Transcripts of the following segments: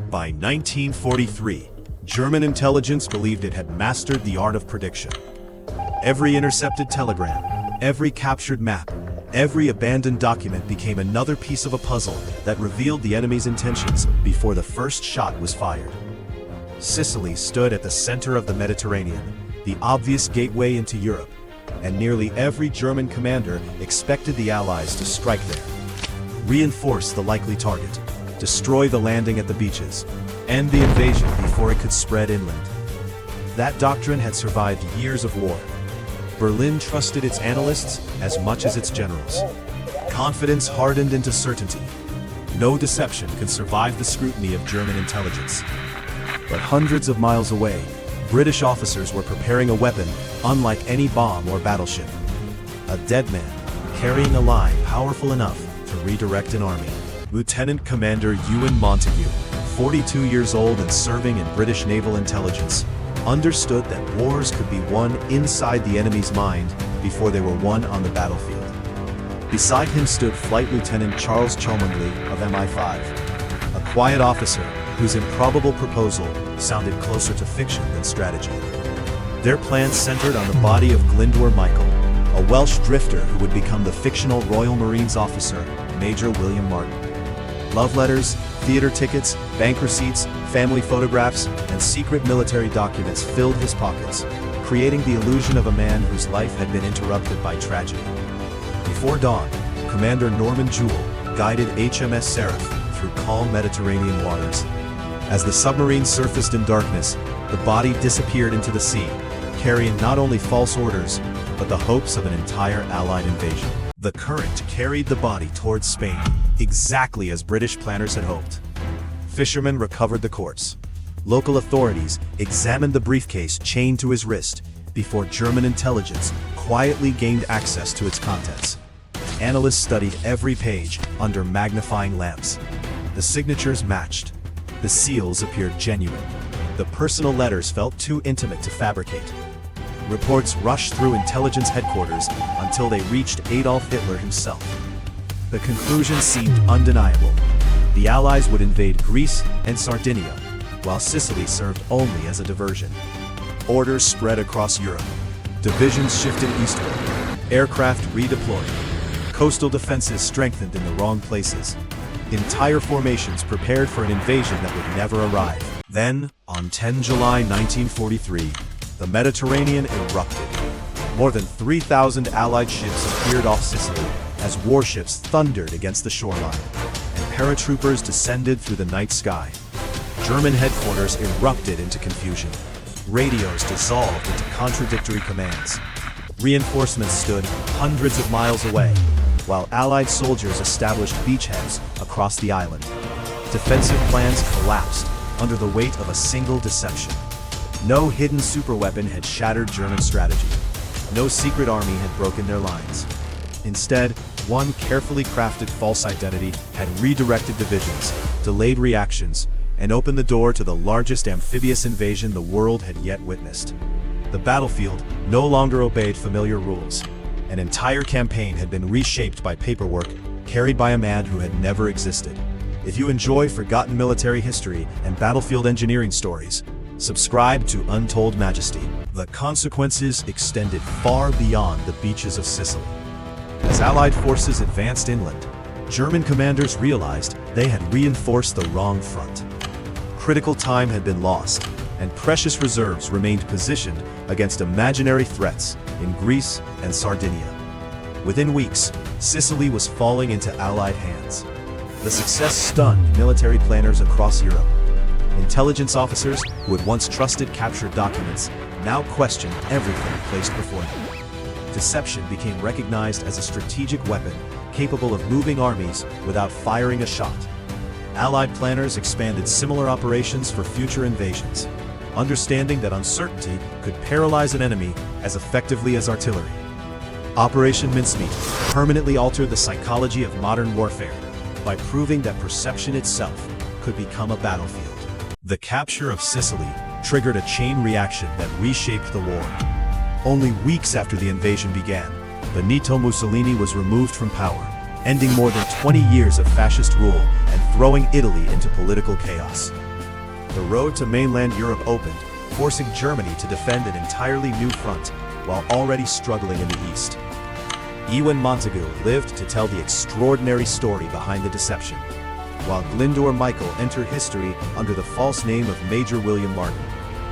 By 1943, German intelligence believed it had mastered the art of prediction. Every intercepted telegram, every captured map, every abandoned document became another piece of a puzzle that revealed the enemy's intentions before the first shot was fired. Sicily stood at the center of the Mediterranean, the obvious gateway into Europe, and nearly every German commander expected the Allies to strike there. Reinforce the likely target, destroy the landing at the beaches, end the invasion before it could spread inland. That doctrine had survived years of war. Berlin trusted its analysts as much as its generals. Confidence hardened into certainty. No deception could survive the scrutiny of German intelligence. But hundreds of miles away, British officers were preparing a weapon unlike any bomb or battleship. A dead man, carrying a lie powerful enough to redirect an army. Lieutenant Commander Ewan Montague, 42 years old and serving in British naval intelligence, understood that wars could be won inside the enemy's mind before they were won on the battlefield. Beside him stood Flight Lieutenant Charles Cholmondeley of MI5, a quiet officer whose improbable proposal sounded closer to fiction than strategy. Their plan centered on the body of Glyndwr Michael, a Welsh drifter who would become the fictional Royal Marines officer, Major William Martin. Love letters, theater tickets, bank receipts, family photographs, and secret military documents filled his pockets, creating the illusion of a man whose life had been interrupted by tragedy. Before dawn, Commander Norman Jewell guided HMS Seraph through calm Mediterranean waters. As the submarine surfaced in darkness, the body disappeared into the sea, carrying not only false orders, but the hopes of an entire Allied invasion. The current carried the body towards Spain, exactly as British planners had hoped. Fishermen recovered the corpse. Local authorities examined the briefcase chained to his wrist before German intelligence quietly gained access to its contents. Analysts studied every page under magnifying lamps. The signatures matched. The seals appeared genuine. The personal letters felt too intimate to fabricate. Reports rushed through intelligence headquarters until they reached Adolf Hitler himself. The conclusion seemed undeniable. The Allies would invade Greece and Sardinia, while Sicily served only as a diversion. Orders spread across Europe. Divisions shifted eastward. Aircraft redeployed. Coastal defenses strengthened in the wrong places. Entire formations prepared for an invasion that would never arrive. Then, on 10 July 1943, the Mediterranean erupted. More than 3,000 Allied ships appeared off Sicily as warships thundered against the shoreline, and paratroopers descended through the night sky. German headquarters erupted into confusion. Radios dissolved into contradictory commands. Reinforcements stood hundreds of miles away, while Allied soldiers established beachheads across the island. Defensive plans collapsed under the weight of a single deception. No hidden superweapon had shattered German strategy. No secret army had broken their lines. Instead, one carefully crafted false identity had redirected divisions, delayed reactions, and opened the door to the largest amphibious invasion the world had yet witnessed. The battlefield no longer obeyed familiar rules. An entire campaign had been reshaped by paperwork carried by a man who had never existed. If you enjoy forgotten military history and battlefield engineering stories, subscribe to Untold Majesty. The consequences extended far beyond the beaches of Sicily. As Allied forces advanced inland, German commanders realized they had reinforced the wrong front. Critical time had been lost, and precious reserves remained positioned against imaginary threats in Greece and Sardinia. Within weeks, Sicily was falling into Allied hands. The success stunned military planners across Europe. Intelligence officers who had once trusted captured documents now questioned everything placed before them. Deception became recognized as a strategic weapon capable of moving armies without firing a shot. Allied planners expanded similar operations for future invasions, understanding that uncertainty could paralyze an enemy as effectively as artillery. Operation Mincemeat permanently altered the psychology of modern warfare by proving that perception itself could become a battlefield. The capture of Sicily triggered a chain reaction that reshaped the war. Only weeks after the invasion began, Benito Mussolini was removed from power, ending more than 20 years of fascist rule and throwing Italy into political chaos. The road to mainland Europe opened, forcing Germany to defend an entirely new front, while already struggling in the east. Ewan Montagu lived to tell the extraordinary story behind the deception, while Glyndwr Michael entered history under the false name of Major William Martin,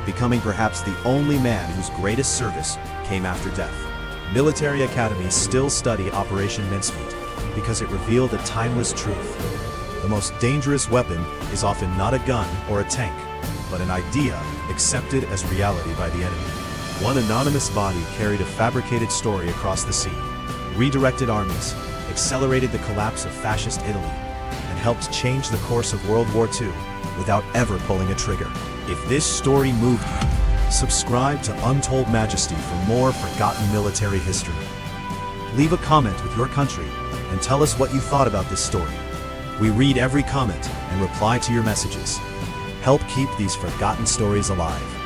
becoming perhaps the only man whose greatest service came after death. Military academies still study Operation Mincemeat because it revealed a timeless truth. The most dangerous weapon is often not a gun or a tank, but an idea accepted as reality by the enemy. One anonymous body carried a fabricated story across the sea, redirected armies, accelerated the collapse of fascist Italy, and helped change the course of World War II without ever pulling a trigger. If this story moved you, subscribe to Untold Majesty for more forgotten military history. Leave a comment with your country and tell us what you thought about this story. We read every comment and reply to your messages. Help keep these forgotten stories alive.